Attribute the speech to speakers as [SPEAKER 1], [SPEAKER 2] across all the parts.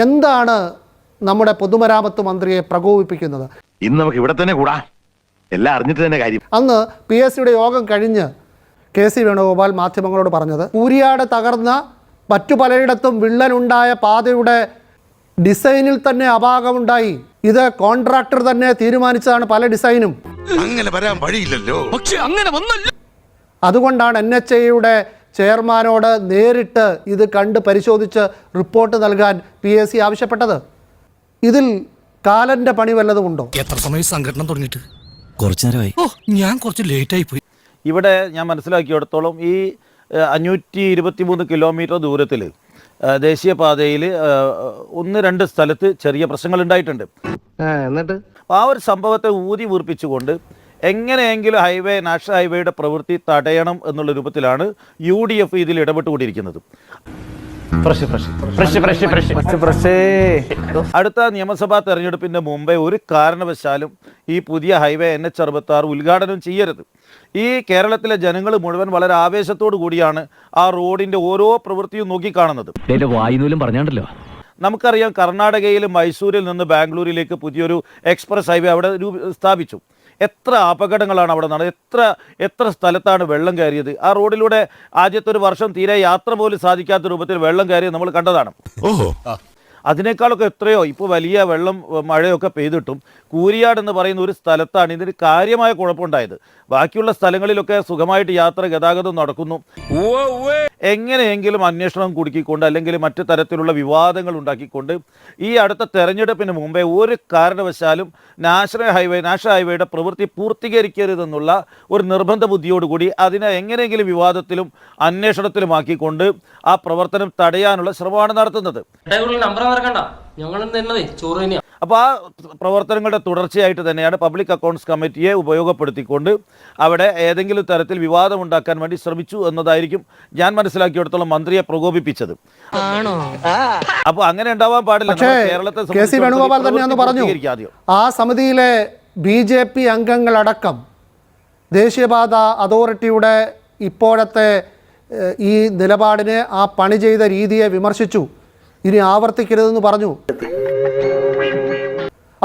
[SPEAKER 1] എന്താണ് നമ്മുടെ പൊതുമരാമത്ത് മന്ത്രിയെ പ്രകോപിപ്പിക്കുന്നത്?
[SPEAKER 2] ഇന്ന് നമുക്ക് ഇവിടെ തന്നെ കൂടാ, എല്ലാം അറിഞ്ഞിട്ട് തന്നെ കാര്യം.
[SPEAKER 1] അന്ന് PSCയുടെ യോഗം കഴിഞ്ഞ് KC വേണുഗോപാൽ മാധ്യമങ്ങളോട് പറഞ്ഞത് കൂരിയാട് തകർന്ന മറ്റു പലയിടത്തും വിള്ളലുണ്ടായ പാതയുടെ ഡിസൈനിൽ തന്നെ അപാകമുണ്ടായി. ഇത് കോൺട്രാക്ടർ തന്നെ തീരുമാനിച്ചതാണ് പല ഡിസൈനും.
[SPEAKER 3] അങ്ങനെ വരാൻ വഴിയില്ലല്ലോ. പക്ഷെ അങ്ങനെ വന്നല്ലോ.
[SPEAKER 1] അതുകൊണ്ടാണ് NHAIയുടെ ചെയർമാനോട് നേരിട്ട് ഇത് കണ്ട് പരിശോധിച്ച് റിപ്പോർട്ട് നൽകാൻ PSC ആവശ്യപ്പെട്ടത്. ഇതിൽ കാലന്റെ പണി വല്ലതുമുണ്ടോ?
[SPEAKER 4] എത്ര സമയം സംഘടന തുടങ്ങിയിട്ട്? കുറച്ചു നേരമായി. ഞാൻ കുറച്ച് ലേറ്റ് ആയി പോയി.
[SPEAKER 5] ഇവിടെ ഞാൻ മനസ്സിലാക്കിയിടത്തോളം ഈ 523 കിലോമീറ്റർ ദൂരത്തിൽ ദേശീയപാതയിൽ 1-2 സ്ഥലത്ത് ചെറിയ പ്രശ്നങ്ങൾ ഉണ്ടായിട്ടുണ്ട്.
[SPEAKER 2] എന്നിട്ട്
[SPEAKER 5] ആ ഒരു സംഭവത്തെ ഊതി വീർപ്പിച്ചുകൊണ്ട് എങ്ങനെയെങ്കിലും നാഷണൽ ഹൈവേയുടെ പ്രവൃത്തി തടയണം എന്നുള്ള രൂപത്തിലാണ് UDF ഇതിൽ ഇടപെട്ടുകൊണ്ടിരിക്കുന്നത്. അടുത്ത നിയമസഭാ തെരഞ്ഞെടുപ്പിന്റെ മുമ്പേ ഒരു കാരണവശാലും ഈ പുതിയ ഹൈവേ NH66 ഉദ്ഘാടനം ചെയ്യരുത്. ഈ കേരളത്തിലെ ജനങ്ങൾ മുഴുവൻ വളരെ ആവേശത്തോടു കൂടിയാണ് ആ റോഡിന്റെ ഓരോ പ്രവൃത്തിയും നോക്കിക്കാണുന്നത്.
[SPEAKER 6] പറഞ്ഞാണ്ടല്ലോ,
[SPEAKER 5] നമുക്കറിയാം, കർണാടകയിൽ മൈസൂരിൽ നിന്ന് ബാംഗ്ലൂരിലേക്ക് പുതിയൊരു എക്സ്പ്രസ് ഹൈവേ അവിടെ സ്ഥാപിച്ചു. എത്ര അപകടങ്ങളാണ് അവിടെ നടന്നത്, എത്ര സ്ഥലത്താണ് വെള്ളം കയറിയത്. ആ റോഡിലൂടെ ആദ്യത്തെ ഒരു വർഷം തീരെ യാത്ര പോലും സാധിക്കാത്ത രൂപത്തിൽ വെള്ളം കയറിയത് നമ്മൾ കണ്ടതാണ്. അതിനേക്കാളൊക്കെ എത്രയോ ഇപ്പോൾ വലിയ വെള്ളം മഴയൊക്കെ പെയ്തിട്ടും കൂരിയാട് എന്ന് പറയുന്ന ഒരു സ്ഥലത്താണ് ഇതിന് കാര്യമായ കുഴപ്പമുണ്ടായത്. ബാക്കിയുള്ള സ്ഥലങ്ങളിലൊക്കെ സുഖമായിട്ട് ഗതാഗതം നടക്കുന്നു. എങ്ങനെയെങ്കിലും അന്വേഷണം കുടുക്കിക്കൊണ്ട് അല്ലെങ്കിൽ മറ്റു തരത്തിലുള്ള വിവാദങ്ങൾ ഉണ്ടാക്കിക്കൊണ്ട് ഈ അടുത്ത തെരഞ്ഞെടുപ്പിന് മുമ്പേ ഒരു കാരണവശാലും നാഷണൽ ഹൈവേയുടെ പ്രവൃത്തി പൂർത്തീകരിക്കരുതെന്നുള്ള ഒരു നിർബന്ധ ബുദ്ധിയോടുകൂടി അതിനെ എങ്ങനെയെങ്കിലും വിവാദത്തിലും അന്വേഷണത്തിലുമാക്കിക്കൊണ്ട് ആ പ്രവർത്തനം തടയാനുള്ള ശ്രമമാണ് നടത്തുന്നത്. അപ്പോൾ ആ പ്രവർത്തനങ്ങളുടെ തുടർച്ചയായിട്ട് തന്നെയാണ് പബ്ലിക് അക്കൗണ്ട്സ് കമ്മിറ്റിയെ ഉപയോഗപ്പെടുത്തിക്കൊണ്ട് അവിടെ ഏതെങ്കിലും തരത്തിൽ വിവാദം ഉണ്ടാക്കാൻ വേണ്ടി ശ്രമിച്ചു എന്നതായിരിക്കും ഞാൻ മനസ്സിലാക്കിയെടുത്തോളം മന്ത്രിയെ പ്രകോപിപ്പിച്ചത്. അപ്പോൾ അങ്ങനെ ഉണ്ടാവാൻ പാടില്ല. കേരളത്തെ
[SPEAKER 1] KC വേണുഗോപാൽ തന്നെയാണെന്ന് പറഞ്ഞു. ആ സമിതിയിലെ BJP അംഗങ്ങളടക്കം ദേശീയപാത അതോറിറ്റിയുടെ ഇപ്പോഴത്തെ ഈ നിലപാടിനെ, ആ പണി ചെയ്ത രീതിയെ വിമർശിച്ചു. ഇനി ആവർത്തിക്കരുതെന്ന് പറഞ്ഞു.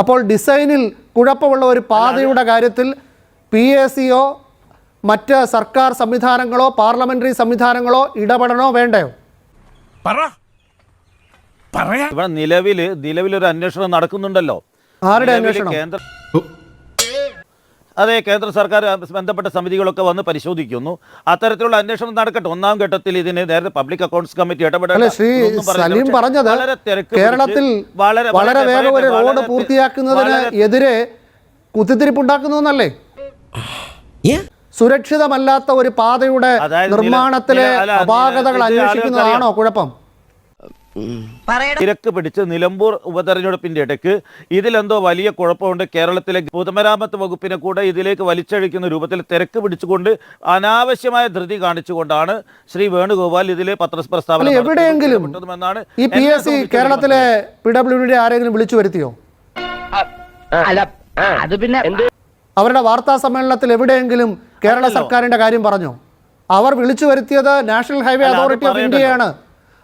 [SPEAKER 1] അപ്പോൾ ഡിസൈനിൽ കുഴപ്പമുള്ള ഒരു പാതയുടെ കാര്യത്തിൽ PSCയോ മറ്റ് സർക്കാർ സംവിധാനങ്ങളോ പാർലമെന്ററി സംവിധാനങ്ങളോ ഇടപെടണോ വേണ്ടയോ?
[SPEAKER 5] ഇവിടെ നിലവിലൊരു അന്വേഷണം നടക്കുന്നുണ്ടല്ലോ.
[SPEAKER 1] ആരുടെ അന്വേഷണം?
[SPEAKER 5] അതെ, കേന്ദ്ര സർക്കാർ ബന്ധപ്പെട്ട സമിതികളൊക്കെ വന്ന് പരിശോധിക്കുന്നു. അത്തരത്തിലുള്ള അന്വേഷണം നടക്കട്ടെ. ഒന്നാം ഘട്ടത്തിൽ ഇതിന് നേരത്തെ പബ്ലിക് അക്കൗണ്ട്സ് കമ്മിറ്റി
[SPEAKER 1] ഇടപെടൽ. ശ്രീ സലീം പറഞ്ഞത് കേരളത്തിൽ വളരെ വേഗം ഒരു റോഡ് പൂർത്തിയാക്കുന്നതിന് എതിരെ കുത്തിത്തിരിപ്പുണ്ടാക്കുന്നല്ലേ? സുരക്ഷിതമല്ലാത്ത ഒരു പാതയുടെ നിർമ്മാണത്തിലെ അപാകതകൾ അന്വേഷിക്കുന്നതാണോ കുഴപ്പം?
[SPEAKER 5] തിരക്ക് പിടിച്ച് നിലമ്പൂർ ഉപതെരഞ്ഞെടുപ്പിന്റെ ഇടയ്ക്ക് ഇതിലെന്തോ വലിയ കുഴപ്പമുണ്ട്, കേരളത്തിലെ പൊതുമരാമത്ത് വകുപ്പിനെ കൂടെ ഇതിലേക്ക് വലിച്ചഴിക്കുന്ന രൂപത്തിൽ തിരക്ക് പിടിച്ചുകൊണ്ട് അനാവശ്യമായ ധൃതി കാണിച്ചുകൊണ്ടാണ് ശ്രീ വേണുഗോപാൽ ഇതിലെ പത്രപ്രസ്താവന
[SPEAKER 1] എവിടെയെങ്കിലും ഈ PSC കേരളത്തിലെ PWD ആരെങ്കിലും വിളിച്ചു വരുത്തിയോ? അവരുടെ വാർത്താ സമ്മേളനത്തിൽ എവിടെയെങ്കിലും കേരള സർക്കാരിന്റെ കാര്യം പറഞ്ഞോ? അവർ വിളിച്ചു വരുത്തിയത് നാഷണൽ ഹൈവേ അതോറിറ്റി ഓഫ് ഇന്ത്യയാണ്.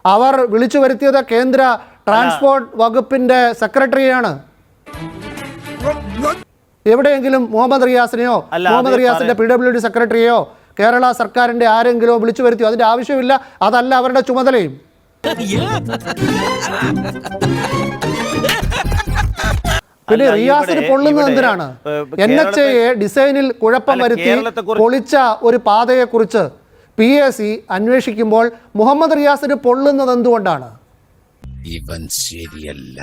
[SPEAKER 1] അവർ വിളിച്ചു വരുത്തിയത് കേന്ദ്ര ട്രാൻസ്പോർട്ട് വകുപ്പിന്റെ സെക്രട്ടറിയാണ്. എവിടെയെങ്കിലും മുഹമ്മദ് റിയാസിനെയോ മുഹമ്മദ് റിയാസിന്റെ PWD സെക്രട്ടറിയോ കേരള സർക്കാരിന്റെ ആരെങ്കിലും വിളിച്ചു വരുത്തിയോ? അതിന്റെ ആവശ്യമില്ല. അതല്ല അവരുടെ ചുമതലയും. പിന്നെ റിയാസിന് പൊള്ളുന്നത് എന്തിനാണ്? NHAI ഡിസൈനിൽ കുഴപ്പം വരുത്തി പൊളിച്ച ഒരു പാതയെക്കുറിച്ച് PSC അന്വേഷിക്കുമ്പോൾ മുഹമ്മദ് റിയാസിന് പൊള്ളുന്നത് എന്തുകൊണ്ടാണ്?
[SPEAKER 4] ഇവൻ ശരിയല്ല.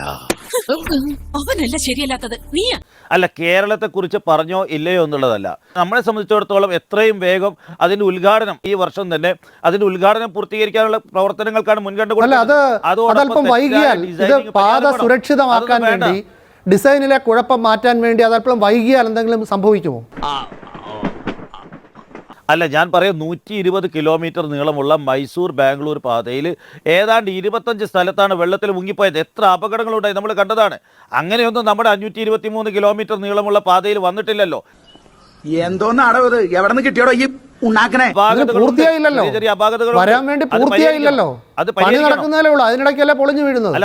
[SPEAKER 5] അല്ല, കേരളത്തെ കുറിച്ച് പറഞ്ഞോ ഇല്ലയോ എന്നുള്ളതല്ല. നമ്മളെ സംബന്ധിച്ചിടത്തോളം എത്രയും വേഗം അതിന്റെ ഉദ്ഘാടനം, ഈ വർഷം തന്നെ അതിന്റെ ഉദ്ഘാടനം പൂർത്തീകരിക്കാനുള്ള പ്രവർത്തനങ്ങൾക്കാണ് മുൻഗണന കൊടുക്കുന്നത്.
[SPEAKER 1] അതല്പം വൈകിയാൽ, ഇത് പാത സുരക്ഷിതമാക്കാൻ വേണ്ടി, ഡിസൈനിലെ കുഴപ്പം മാറ്റാൻ വേണ്ടി അതല്പം വൈകിയാൽ എന്തെങ്കിലും സംഭവിക്കുമോ?
[SPEAKER 5] അല്ല, ഞാൻ പറയാം, 120 കിലോമീറ്റർ നീളമുള്ള മൈസൂർ ബാംഗ്ലൂർ പാതയിൽ ഏതാണ്ട് 25 സ്ഥലത്താണ് വെള്ളത്തിൽ മുങ്ങിപ്പോയത്. എത്ര അപകടങ്ങളുണ്ടായി നമ്മൾ കണ്ടതാണ്. അങ്ങനെയൊന്നും നമ്മുടെ 523 കിലോമീറ്റർ നീളമുള്ള പാതയിൽ വന്നിട്ടില്ലല്ലോ.
[SPEAKER 6] എന്തോന്നാടോ ഇത് എവിടെ നിന്ന് കിട്ടിയോടോ ഈ ഉണ്ടാക്കണേ?
[SPEAKER 1] അതിന് പൂർത്തിയായില്ലല്ലോ,
[SPEAKER 5] ചെറിയ അപാകതകൾ
[SPEAKER 1] വരാൻ വേണ്ടി പൂർത്തിയായില്ലല്ലോ, പണി നടക്കുന്നതേ ഉള്ളൂ, അതിനിടയ്ക്കല്ലേ പൊളിഞ്ഞു വീഴുന്നത്.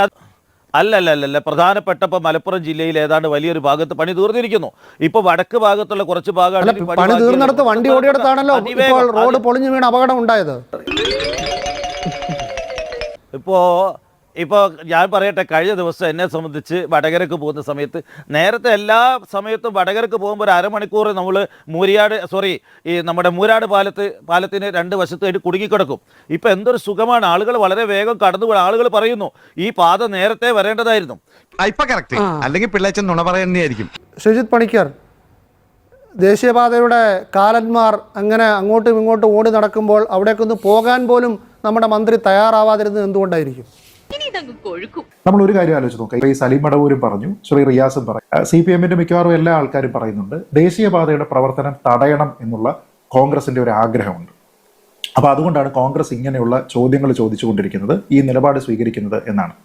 [SPEAKER 5] അല്ല പ്രധാനപ്പെട്ട ഇപ്പൊ മലപ്പുറം ജില്ലയിൽ ഏതാണ്ട് വലിയൊരു ഭാഗത്ത് പണി തീർന്നിരിക്കുന്നു. ഇപ്പൊ വടക്ക് ഭാഗത്തുള്ള കുറച്ച് ഭാഗമാണ്
[SPEAKER 1] പണി തീർന്നിടത്ത് വണ്ടി ഓടിയെടുത്താണല്ലോ ഇപ്പോൾ റോഡ് പൊളിഞ്ഞു വീണ് അപകടം ഉണ്ടായത്.
[SPEAKER 5] ഇപ്പോൾ ഞാൻ പറയട്ടെ, കഴിഞ്ഞ ദിവസം എന്നെ സംബന്ധിച്ച് വടകരക്ക് പോകുന്ന സമയത്ത്, നേരത്തെ എല്ലാ സമയത്തും വടകരക്ക് പോകുമ്പോൾ ഒരു അരമണിക്കൂർ നമ്മൾ നമ്മുടെ മൂരാട് പാലത്തിന് രണ്ട് വശത്തായിട്ട് കുടുങ്ങിക്കിടക്കും. ഇപ്പം എന്തൊരു സുഖമാണ്, ആളുകൾ വളരെ വേഗം കടന്നുപോയി. ആളുകൾ പറയുന്നു ഈ പാത നേരത്തെ വരേണ്ടതായിരുന്നു.
[SPEAKER 2] ഇപ്പൊ കറക്റ്റ്, അല്ലെങ്കിൽ പിള്ളേച്ചൻ നുണ പറയുന്നതായിരിക്കും.
[SPEAKER 1] ശ്രീജിത്ത് പണിക്കർ, ദേശീയപാതയുടെ കാലന്മാർ അങ്ങനെ അങ്ങോട്ടും ഇങ്ങോട്ടും ഓടി നടക്കുമ്പോൾ അവിടേക്കൊന്ന് പോകാൻ പോലും നമ്മുടെ മന്ത്രി തയ്യാറാവാതിരുന്നത് എന്തുകൊണ്ടായിരിക്കും?
[SPEAKER 7] നമ്മൾ ഒരു കാര്യം ആലോചിച്ച് നോക്കാം. ഈ സലീം മടവൂരും പറഞ്ഞു, ശ്രീ റിയാസും പറഞ്ഞു, CPM-ന്റെ മിക്കവാറും എല്ലാ ആൾക്കാരും പറയുന്നുണ്ട് ദേശീയപാതയുടെ പ്രവർത്തനം തടയണം എന്നുള്ള കോൺഗ്രസിന്റെ ഒരു ആഗ്രഹമുണ്ട്. അപ്പൊ അതുകൊണ്ടാണ് കോൺഗ്രസ് ഇങ്ങനെയുള്ള ചോദ്യങ്ങൾ ചോദിച്ചുകൊണ്ടിരിക്കുന്നത്, ഈ നിലപാട് സ്വീകരിക്കുന്നത് എന്നാണ്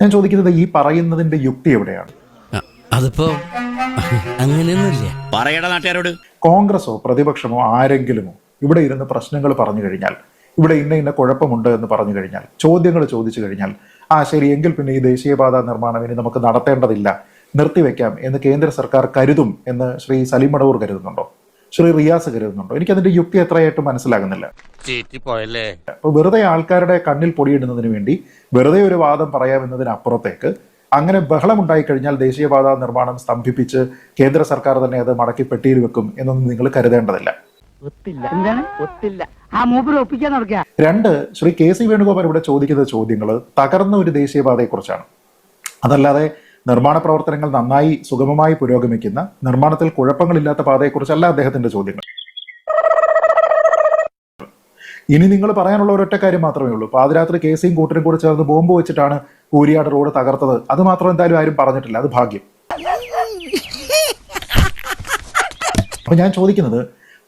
[SPEAKER 7] ഞാൻ ചോദിക്കുന്നത്. ഈ പറയുന്നതിന്റെ യുക്തി എവിടെയാണ്?
[SPEAKER 4] അതിപ്പോ അങ്ങനെയൊന്നുമില്ല.
[SPEAKER 3] പറയടാ നാട്ടുകാരോട്.
[SPEAKER 7] കോൺഗ്രസോ പ്രതിപക്ഷമോ ആരെങ്കിലുമോ ഇവിടെ ഇരുന്ന് പ്രശ്നങ്ങൾ പറഞ്ഞു കഴിഞ്ഞാൽ, ഇവിടെ ഇന്ന കുഴപ്പമുണ്ട് എന്ന് പറഞ്ഞു കഴിഞ്ഞാൽ, ചോദ്യങ്ങൾ ചോദിച്ചു കഴിഞ്ഞാൽ, ശരി എങ്കിൽ പിന്നെ ഈ ദേശീയപാത നിർമ്മാണം ഇനി നമുക്ക് നടത്തേണ്ടതില്ല, നിർത്തിവെക്കാം എന്ന് കേന്ദ്ര സർക്കാർ കരുതും എന്ന് ശ്രീ സലീം മടവൂർ കരുതുന്നുണ്ടോ? ശ്രീ റിയാസ് കരുതുന്നുണ്ടോ? എനിക്കതിന്റെ യുക്തി എത്രയായിട്ടും മനസ്സിലാകുന്നില്ല. അപ്പൊ വെറുതെ ആൾക്കാരുടെ കണ്ണിൽ പൊടിയിടുന്നതിന് വേണ്ടി വെറുതെ ഒരു വാദം പറയാമെന്നതിനപ്പുറത്തേക്ക് അങ്ങനെ ബഹളം ഉണ്ടായിക്കഴിഞ്ഞാൽ ദേശീയപാത നിർമ്മാണം സ്തംഭിപ്പിച്ച് കേന്ദ്ര സർക്കാർ തന്നെ അത് മടക്കി പെട്ടിയിൽ വെക്കും എന്നൊന്നും നിങ്ങൾ കരുതേണ്ടതില്ല. രണ്ട്, ശ്രീ KC വേണുഗോപാൽ ഇവിടെ ചോദിക്കുന്ന ചോദ്യങ്ങൾ തകർന്ന ഒരു ദേശീയപാതയെക്കുറിച്ചാണ്. അതല്ലാതെ നിർമ്മാണ പ്രവർത്തനങ്ങൾ നന്നായി സുഗമമായി പുരോഗമിക്കുന്ന, നിർമ്മാണത്തിൽ കുഴപ്പങ്ങളില്ലാത്ത പാതയെക്കുറിച്ചല്ല അദ്ദേഹത്തിന്റെ ചോദ്യങ്ങൾ. ഇനി നിങ്ങൾ പറയാനുള്ള ഒരൊറ്റ കാര്യം മാത്രമേ ഉള്ളൂ, പാതിരാത്രി KC-യും കൂട്ടരും കൂടെ ചേർന്ന് ബോംബ് വെച്ചിട്ടാണ് കൂരിയാട് റോഡ് തകർത്തത്. അത് മാത്രം എന്തായാലും ആരും പറഞ്ഞിട്ടില്ല, അത് ഭാഗ്യം. അപ്പൊ ഞാൻ ചോദിക്കുന്നത്,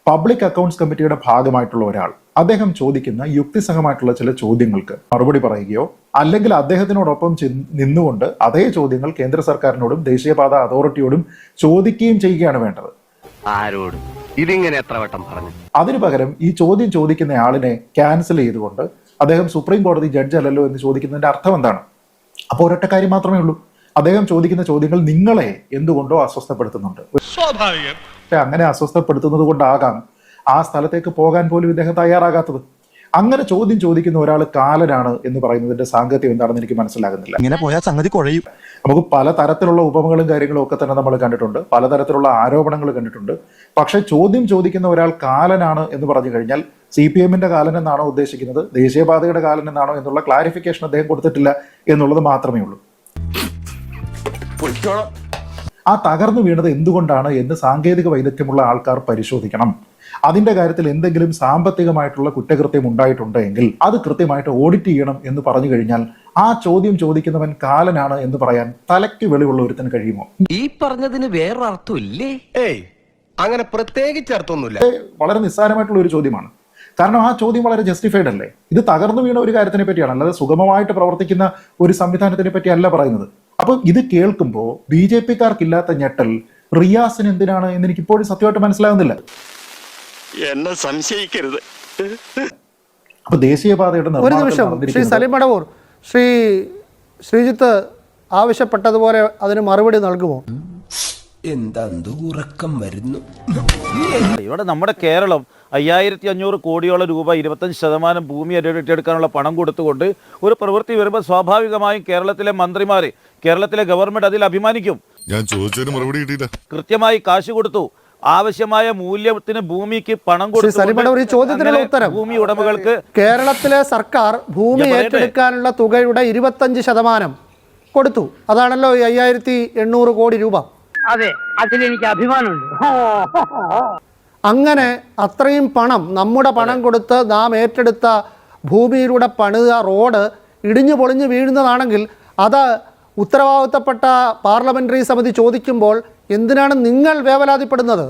[SPEAKER 7] പബ്ലിക് അക്കൗണ്ട്സ് കമ്മിറ്റിയുടെ ഭാഗമായിട്ടുള്ള ഒരാൾ അദ്ദേഹം ചോദിക്കുന്ന യുക്തിസഹമായിട്ടുള്ള ചില ചോദ്യങ്ങൾക്ക് മറുപടി പറയുകയോ അല്ലെങ്കിൽ അദ്ദേഹത്തിനോടൊപ്പം നിന്നുകൊണ്ട് അതേ ചോദ്യങ്ങൾ കേന്ദ്ര സർക്കാരിനോടും ദേശീയപാത അതോറിറ്റിയോടും ചോദിക്കുകയും ചെയ്യുകയാണ് വേണ്ടത്.
[SPEAKER 2] ആരോടും ഇതിങ്ങനെ എത്ര വട്ടം പറഞ്ഞു?
[SPEAKER 7] അതിനു പകരം ഈ ചോദ്യം ചോദിക്കുന്ന ആളിനെ ക്യാൻസൽ ചെയ്തുകൊണ്ട് അദ്ദേഹം സുപ്രീം കോടതി ജഡ്ജ് അല്ലല്ലോ എന്ന് ചോദിക്കുന്നതിന്റെ അർത്ഥം എന്താണ്? അപ്പോൾ ഒരൊറ്റ കാര്യം മാത്രമേ ഉള്ളൂ, അദ്ദേഹം ചോദിക്കുന്ന ചോദ്യങ്ങൾ നിങ്ങളെ എന്തുകൊണ്ടോ അസ്വസ്ഥപ്പെടുത്തുന്നുണ്ട്.
[SPEAKER 3] സ്വാഭാവികം.
[SPEAKER 7] അങ്ങനെ അസ്വസ്ഥപ്പെടുത്തുന്നത് കൊണ്ടാകാം ആ സ്ഥലത്തേക്ക് പോകാൻ പോലും ഇദ്ദേഹം തയ്യാറാകാത്തത്. അങ്ങനെ ചോദ്യം ചോദിക്കുന്ന ഒരാൾ കാലനാണ് എന്ന് പറയുന്നതിന്റെ സാങ്കത്യം എന്താണെന്ന് എനിക്ക് മനസ്സിലാകുന്നില്ല.
[SPEAKER 4] ഇങ്ങനെ പോയാൽ സംഗതി കുഴയും.
[SPEAKER 7] നമുക്ക് പലതരത്തിലുള്ള ഉപമകളും കാര്യങ്ങളും ഒക്കെ തന്നെ നമ്മൾ കണ്ടിട്ടുണ്ട്, പലതരത്തിലുള്ള ആരോപണങ്ങൾ കണ്ടിട്ടുണ്ട്. പക്ഷെ ചോദ്യം ചോദിക്കുന്ന ഒരാൾ കാലനാണ് എന്ന് പറഞ്ഞു കഴിഞ്ഞാൽ CPM-ന്റെ കാലൻ എന്നാണോ ഉദ്ദേശിക്കുന്നത്, ദേശീയപാതയുടെ കാലൻ എന്നാണോ എന്നുള്ള ക്ലാരിഫിക്കേഷൻ അദ്ദേഹം കൊടുത്തിട്ടില്ല എന്നുള്ളത് മാത്രമേ ഉള്ളൂ. ആ തകർന്നു വീണത് എന്തുകൊണ്ടാണ് എന്ന് സാങ്കേതിക വൈദഗ്ധ്യമുള്ള ആൾക്കാർ പരിശോധിക്കണം. അതിന്റെ കാര്യത്തിൽ എന്തെങ്കിലും സാമ്പത്തികമായിട്ടുള്ള കുറ്റകൃത്യം ഉണ്ടായിട്ടുണ്ടെങ്കിൽ അത് കൃത്യമായിട്ട് ഓഡിറ്റ് ചെയ്യണം എന്ന് പറഞ്ഞു കഴിഞ്ഞാൽ ആ ചോദ്യം ചോദിക്കുന്നവൻ കാലനാണ് എന്ന് പറയാൻ തലയ്ക്ക് വെളിവുള്ള ഒരുത്തിന് കഴിയുമോ?
[SPEAKER 4] ഈ പറഞ്ഞതിന് വേറൊരർത്ഥം ഇല്ലേ?
[SPEAKER 3] ഏയ് അങ്ങനെ പ്രത്യേകിച്ച് അർത്ഥമൊന്നുമില്ല.
[SPEAKER 7] വളരെ നിസ്സാരമായിട്ടുള്ള ഒരു ചോദ്യമാണ്. കാരണം ആ ചോദ്യം വളരെ ജസ്റ്റിഫൈഡ് അല്ലേ? ഇത് തകർന്നു വീണ ഒരു കാര്യത്തിനെ പറ്റിയാണ്, അല്ലാതെ സുഗമമായിട്ട് പ്രവർത്തിക്കുന്ന ഒരു സംവിധാനത്തിനെ പറ്റിയല്ല പറയുന്നത്. അപ്പൊ ഇത് കേൾക്കുമ്പോൾ BJP-ക്കാർക്കില്ലാത്ത ഞെട്ടൽ റിയാസിന് എന്തിനാണ് എന്ന് എനിക്ക് ഇപ്പോഴും സത്യമായിട്ട് മനസ്സിലാകുന്നില്ല.
[SPEAKER 3] എന്നെ സംശയിക്കരുത്.
[SPEAKER 7] അപ്പൊ ദേശീയപാതയുടെ
[SPEAKER 1] ഒരു നിമിഷം, ശ്രീ സലീം മടവൂർ, ശ്രീജിത്ത് ആവശ്യപ്പെട്ടതുപോലെ അതിന് മറുപടി നൽകുമോ?
[SPEAKER 4] എന്താ ഉറക്കം വരുന്നു.
[SPEAKER 5] ഇവിടെ നമ്മുടെ കേരളം 5500 കോടിയോളം രൂപ 25% ഭൂമി ഏറ്റെടുക്കാനുള്ള പണം കൊടുത്തുകൊണ്ട് ഒരു പ്രവൃത്തി വരുമ്പോൾ സ്വാഭാവികമായും കേരളത്തിലെ മന്ത്രിമാർ, കേരളത്തിലെ ഗവൺമെന്റ് അതിൽ അഭിമാനിക്കും.
[SPEAKER 3] ഞാൻ ചോദിച്ചതിന് മറുപടി കിട്ടിയില്ല.
[SPEAKER 5] കൃത്യമായി കാശ് കൊടുത്തു, ആവശ്യമായ മൂല്യത്തിന് ഭൂമിക്ക് പണം
[SPEAKER 1] കൊടുത്തു.
[SPEAKER 5] ഭൂമി ഉടമകൾക്ക്
[SPEAKER 1] കേരളത്തിലെ സർക്കാർ ഭൂമി ഏറ്റെടുക്കാനുള്ള തുകയുടെ 25% കൊടുത്തു. അതാണല്ലോ ഈ 5800 കോടി രൂപ.
[SPEAKER 8] അതെ, അതിലെനിക്ക് അഭിമാനമുണ്ട്.
[SPEAKER 1] അങ്ങനെ അത്രയും പണം, നമ്മുടെ പണം കൊടുത്ത് നാം ഏറ്റെടുത്ത ഭൂമിയിലൂടെ പണിത റോഡ് ഇടിഞ്ഞു പൊളിഞ്ഞു വീഴുന്നതാണെങ്കിൽ അത് ഉത്തരവാദിത്തപ്പെട്ട പാർലമെന്ററി സമിതി ചോദിക്കുമ്പോൾ എന്തിനാണ് നിങ്ങൾ വേവലാതിപ്പെടുന്നത്?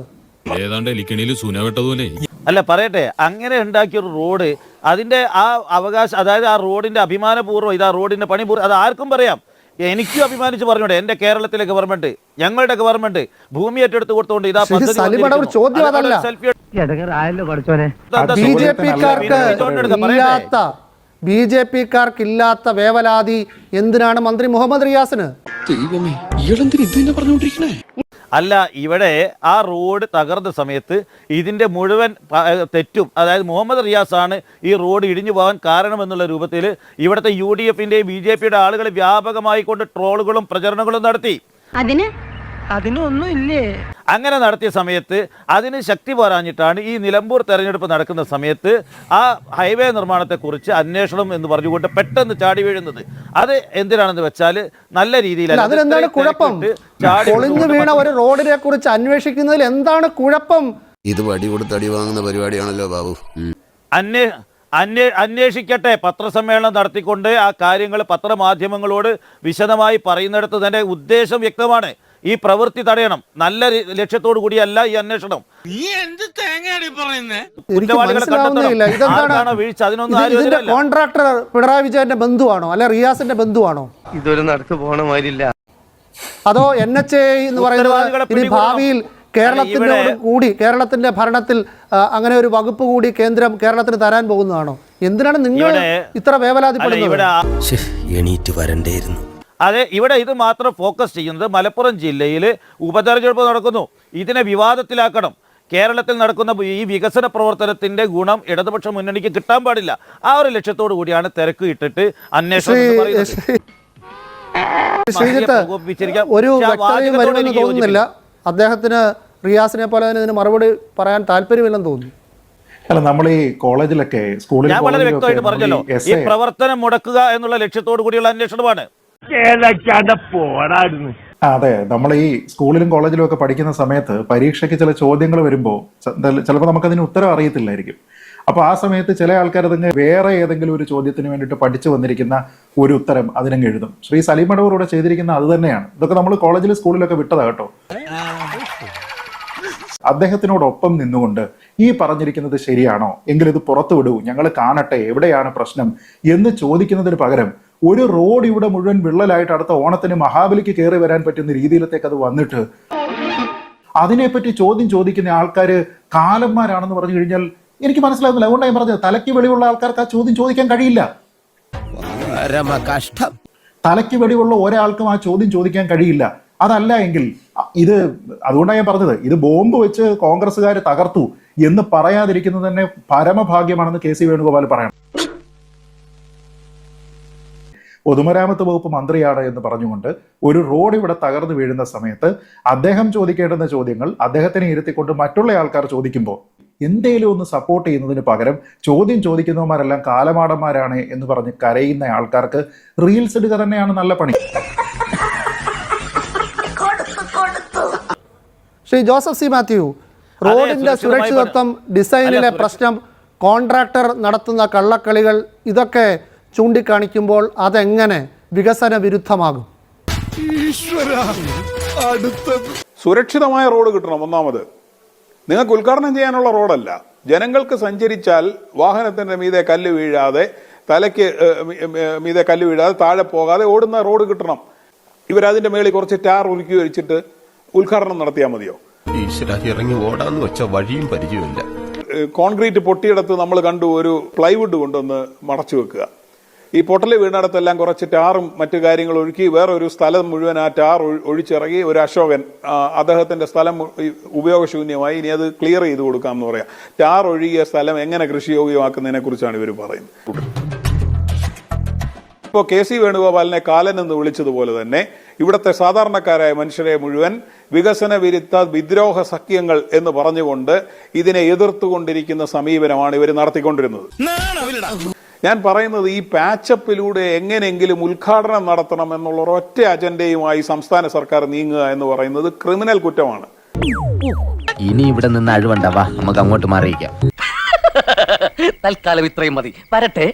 [SPEAKER 5] അല്ല, പറയട്ടെ, അങ്ങനെ ഉണ്ടാക്കിയൊരു റോഡ്, അതിൻ്റെ ആ അവകാശം, അതായത് ആ റോഡിൻ്റെ അഭിമാനപൂർവ്വം ഇത് ആ റോഡിൻ്റെ പണിപൂർവ്വം അത് ആർക്കും പറയാം. എനിക്കും അഭിമാനിച്ച് പറഞ്ഞോട്ടെ, എന്റെ കേരളത്തിലെ ഗവൺമെന്റ്, ഞങ്ങളുടെ ഗവൺമെന്റ് ഭൂമി ഏറ്റെടുത്ത് കൊടുത്തുകൊണ്ട് ഇതാ
[SPEAKER 1] ശ്രീ
[SPEAKER 5] പദ്ധതി
[SPEAKER 1] സലിം അടവൂർ
[SPEAKER 5] വന്നിരിക്കുന്നു.
[SPEAKER 1] ചോദ്യം
[SPEAKER 5] അതുകൊണ്ട്
[SPEAKER 1] അതല്ല.
[SPEAKER 5] സെൽഫി
[SPEAKER 8] ഇടങ്ങറായല്ലോ പഠിച്ചോനെ.
[SPEAKER 5] എന്താ
[SPEAKER 1] ബി ജെ പിക്കാർക്ക് ഇല്ലാത്ത വേവലാതി എന്തിനാണ് മന്ത്രി മുഹമ്മദ് റിയാസിന്?
[SPEAKER 5] അല്ല, ഇവിടെ ആ റോഡ് തകർന്ന സമയത്ത് ഇതിന്റെ മുഴുവൻ തെറ്റും, അതായത് മുഹമ്മദ് റിയാസ് ആണ് ഈ റോഡ് ഇടിഞ്ഞു പോകാൻ കാരണമെന്നുള്ള രൂപത്തിൽ ഇവിടുത്തെ UDFന്റെയും BJPയുടെ ആളുകൾ വ്യാപകമായി കൊണ്ട് ട്രോളുകളും പ്രചരണങ്ങളും നടത്തി.
[SPEAKER 8] അതിനൊന്നും ഇല്ലേ?
[SPEAKER 5] അങ്ങനെ നടത്തിയ സമയത്ത് അതിന് ശക്തി പോരാഞ്ഞിട്ടാണ് ഈ നിലമ്പൂർ തെരഞ്ഞെടുപ്പ് നടക്കുന്ന സമയത്ത് ആ ഹൈവേ നിർമ്മാണത്തെക്കുറിച്ച് അന്വേഷണം എന്ന് പറഞ്ഞുകൊണ്ട് പെട്ടെന്ന് ചാടി വീഴുന്നത്. അത് എന്തിനാണെന്ന് വെച്ചാൽ നല്ല രീതിയിൽ
[SPEAKER 1] അതിലെന്താണ് കുഴപ്പം? പൊളിഞ്ഞു വീണ ഒരു റോഡിനെ കുറിച്ച് അന്വേഷിക്കുന്നതിൽ എന്താണ് കുഴപ്പം?
[SPEAKER 9] ഇത് വടി കൊടുത്ത് അടി വാങ്ങുന്ന പരിപാടിയാണല്ലോ ബാബു.
[SPEAKER 5] അന്വേഷിക്കട്ടെ. പത്രസമ്മേളനം നടത്തിക്കൊണ്ട് ആ കാര്യങ്ങൾ പത്രമാധ്യമങ്ങളോട് വിശദമായി പറയുന്നിടത്ത് തന്നെ ഉദ്ദേശം വ്യക്തമാണ്. ഈ പ്രവൃത്തി തടയണം. നല്ല ലക്ഷ്യത്തോടു കൂടിയല്ല ഈ അന്വേഷണം.
[SPEAKER 1] എനിക്ക് മനസ്സിലാവുന്നില്ല. ഇതെന്താണ്
[SPEAKER 5] വീഴ്ച? അതിനൊന്നും
[SPEAKER 1] ഇതിന്റെ
[SPEAKER 5] ആരും
[SPEAKER 1] കോൺട്രാക്ടർ പിണറായി വിജയന്റെ ബന്ധുവാണോ അല്ലെ റിയാസിന്റെ ബന്ധുവാണോ?
[SPEAKER 2] ഇതൊരു നടക്ക് പോണ മാതിരില്ല.
[SPEAKER 1] അതോ NHAI എന്ന് പറയുന്നത് ഇനി ഭാവിയിൽ കേരളത്തിന്റെ ഭരണത്തിൽ അങ്ങനെ ഒരു വകുപ്പ് കൂടി കേന്ദ്രം കേരളത്തിന് തരാൻ പോകുന്നതാണോ? എന്തിനാണ് നിങ്ങൾ ഇത്ര വേവലാതിപ്പെടുന്നത്?
[SPEAKER 4] എണീറ്റ് വരണ്ടേയിരുന്നു.
[SPEAKER 5] അതെ, ഇവിടെ ഇത് മാത്രം ഫോക്കസ് ചെയ്യുന്നത് മലപ്പുറം ജില്ലയിൽ ഉപതെരഞ്ഞെടുപ്പ് നടക്കുന്നു. ഇതിനെ വിവാദത്തിലാക്കണം. കേരളത്തിൽ നടക്കുന്ന ഈ വികസന പ്രവർത്തനത്തിന്റെ ഗുണം ഇടതുപക്ഷ മുന്നണിക്ക് കിട്ടാൻ പാടില്ല. ആ ഒരു ലക്ഷ്യത്തോടു കൂടിയാണ് തിരക്ക് ഇട്ടിട്ട് അന്വേഷണം
[SPEAKER 1] ഒരു വ്യക്തതയും വരുമെന്ന് തോന്നുന്നില്ല. അദ്ദേഹത്തിന് റിയാസിനെ പോലെ തന്നെ ഇതിന് മറുപടി പറയാൻ താല്പര്യമില്ലെന്ന് തോന്നുന്നു.
[SPEAKER 7] അല്ല, നമ്മൾ ഈ കോളേജിലൊക്കെ സ്കൂളിൽ
[SPEAKER 5] ഞാൻ വളരെ വ്യക്തമായിട്ട് പറഞ്ഞല്ലോ, ഈ പ്രവർത്തനം മുടക്കുക എന്നുള്ള ലക്ഷ്യത്തോടു കൂടിയുള്ള അന്വേഷണമാണ്.
[SPEAKER 7] അതെ, നമ്മൾ ഈ സ്കൂളിലും കോളേജിലും ഒക്കെ പഠിക്കുന്ന സമയത്ത് പരീക്ഷയ്ക്ക് ചില ചോദ്യങ്ങൾ വരുമ്പോൾ ചിലപ്പോൾ നമുക്കതിന് ഉത്തരം അറിയത്തില്ലായിരിക്കും. അപ്പൊ ആ സമയത്ത് ചില ആൾക്കാർ അതിന് വേറെ ഏതെങ്കിലും ഒരു ചോദ്യത്തിന് വേണ്ടിയിട്ട് പഠിച്ചു വന്നിരിക്കുന്ന ഒരു ഉത്തരം അതിനങ്ങ് എഴുതും. ശ്രീ സലീം അടവൂർ ചെയ്തിരിക്കുന്ന അത് തന്നെയാണ്. ഇതൊക്കെ നമ്മൾ കോളേജിലും സ്കൂളിലൊക്കെ വിട്ടതാ കേട്ടോ. അദ്ദേഹത്തിനോടൊപ്പം നിന്നുകൊണ്ട് ഈ പറഞ്ഞിരിക്കുന്നത് ശരിയാണോ എങ്കിൽ ഇത് പുറത്തു വിടൂ, ഞങ്ങൾ കാണട്ടെ എവിടെയാണ് പ്രശ്നം എന്ന് ചോദിക്കുന്നതിന് പകരം ഒരു റോഡ് ഇവിടെ മുഴുവൻ വിള്ളലായിട്ട് അടുത്ത ഓണത്തിന് മഹാബലിക്ക് കയറി വരാൻ പറ്റുന്ന രീതിയിലത്തേക്ക് അത് വന്നിട്ട് അതിനെപ്പറ്റി ചോദ്യം ചോദിക്കുന്ന ആൾക്കാര് കാലന്മാരാണെന്ന് പറഞ്ഞു കഴിഞ്ഞാൽ എനിക്ക് മനസ്സിലാകുന്നില്ല. അതുകൊണ്ടാണ് ഞാൻ പറഞ്ഞത്, തലയ്ക്ക് വെളിവുള്ള ആൾക്കാർക്ക് ആ ചോദ്യം ചോദിക്കാൻ കഴിയില്ല. തലയ്ക്ക് വെളിവുള്ള ഒരാൾക്കും ആ ചോദ്യം ചോദിക്കാൻ കഴിയില്ല. അതല്ല എങ്കിൽ ഇത്, അതുകൊണ്ടാണ് ഞാൻ പറഞ്ഞത്, ഇത് ബോംബ് വെച്ച് കോൺഗ്രസ്സുകാർ തകർത്തു എന്ന് പറയാതിരിക്കുന്നത് തന്നെ പരമഭാഗ്യമാണെന്ന് KC വേണുഗോപാൽ പറയണം. പൊതുമരാമത്ത് വകുപ്പ് മന്ത്രിയാണ് എന്ന് പറഞ്ഞുകൊണ്ട് ഒരു റോഡ് ഇവിടെ തകർന്നു വീഴുന്ന സമയത്ത് അദ്ദേഹം ചോദിക്കേണ്ടുന്ന ചോദ്യങ്ങൾ അദ്ദേഹത്തിനെ ഇരുത്തിക്കൊണ്ട് മറ്റുള്ള ആൾക്കാർ ചോദിക്കുമ്പോൾ എന്തേലും ഒന്ന് സപ്പോർട്ട് ചെയ്യുന്നതിന് പകരം ചോദ്യം ചോദിക്കുന്നവന്മാരെല്ലാം കാലമാടന്മാരാണ് എന്ന് പറഞ്ഞ് കരയുന്ന ആൾക്കാർക്ക് റീൽസ് ഇടുക തന്നെയാണ് നല്ല പണി.
[SPEAKER 1] ശ്രീ ജോസഫ് സി മാത്യു, റോഡിന്റെ സുരക്ഷിതത്വം, ഡിസൈനിലെ പ്രശ്നം, കോൺട്രാക്ടർ നടത്തുന്ന കള്ളക്കളികൾ, ഇതൊക്കെ ചൂണ്ടിക്കാണിക്കുമ്പോൾ അതെങ്ങനെ വികസന വിരുദ്ധമാകും?
[SPEAKER 10] സുരക്ഷിതമായ റോഡ് കിട്ടണം. ഒന്നാമത്, നിങ്ങൾക്ക് ഉദ്ഘാടനം ചെയ്യാനുള്ള റോഡല്ല, ജനങ്ങൾക്ക് സഞ്ചരിച്ചാൽ വാഹനത്തിന്റെ മീതെ കല്ല് വീഴാതെ, തലയ്ക്ക് മീതെ കല്ല് വീഴാതെ, താഴെ പോകാതെ ഓടുന്ന റോഡ് കിട്ടണം. ഇവരതിന്റെ മേളിൽ കുറച്ച് ടാർ ഉരുക്കി വെച്ചിട്ട് ഉദ്ഘാടനം നടത്തിയാൽ മതിയോ?
[SPEAKER 3] ഇറങ്ങി ഓടാന്ന് വെച്ച വഴിയും പരിചയമില്ല.
[SPEAKER 10] കോൺക്രീറ്റ് പൊട്ടിയിടത്ത് നമ്മൾ കണ്ടു ഒരു പ്ലൈവുഡ് കൊണ്ടൊന്ന് മടച്ചു വെക്കുക. ഈ പൊട്ടല് വീണിടത്തെല്ലാം കുറച്ച് ടാറും മറ്റു കാര്യങ്ങൾ ഒഴുക്കി വേറെ ഒരു സ്ഥലം മുഴുവൻ ആ ടാർ ഒഴിച്ചിറങ്ങി ഒരു അശോകൻ, അദ്ദേഹത്തിന്റെ സ്ഥലം ഉപയോഗശൂന്യമായി, ഇനി അത് ക്ലിയർ ചെയ്ത് കൊടുക്കാം എന്ന് പറയാം. ടാർ ഒഴുകിയ സ്ഥലം എങ്ങനെ കൃഷിയോഗ്യമാക്കുന്നതിനെ കുറിച്ചാണ് ഇവർ പറയുന്നത്. ഇപ്പോൾ KC വേണുഗോപാലിനെ കാലൻ എന്ന് വിളിച്ചതുപോലെ തന്നെ ഇവിടുത്തെ സാധാരണക്കാരായ മനുഷ്യരെ മുഴുവൻ വികസന വിരുദ്ധ വിദ്രോഹ സഖ്യങ്ങൾ എന്ന് പറഞ്ഞുകൊണ്ട് ഇതിനെ എതിർത്തുകൊണ്ടിരിക്കുന്ന സമീപനമാണ് ഇവർ നടത്തിക്കൊണ്ടിരുന്നത്. ഞാൻ പറയുന്നത്, ഈ പാച്ചപ്പിലൂടെ എങ്ങനെയെങ്കിലും ഉദ്ഘാടനം നടത്തണം എന്നുള്ള ഒരൊറ്റ അജണ്ടയുമായി സംസ്ഥാന സർക്കാർ നീങ്ങുക എന്ന് പറയുന്നത് ക്രിമിനൽ കുറ്റമാണ്.
[SPEAKER 8] ഇനി ഇവിടെ നിന്ന് അഴിവണ്ടാവാ, നമുക്ക് അങ്ങോട്ട് മാറിയിക്കാം. തൽക്കാലം ഇത്രയും മതി. വരട്ടെ.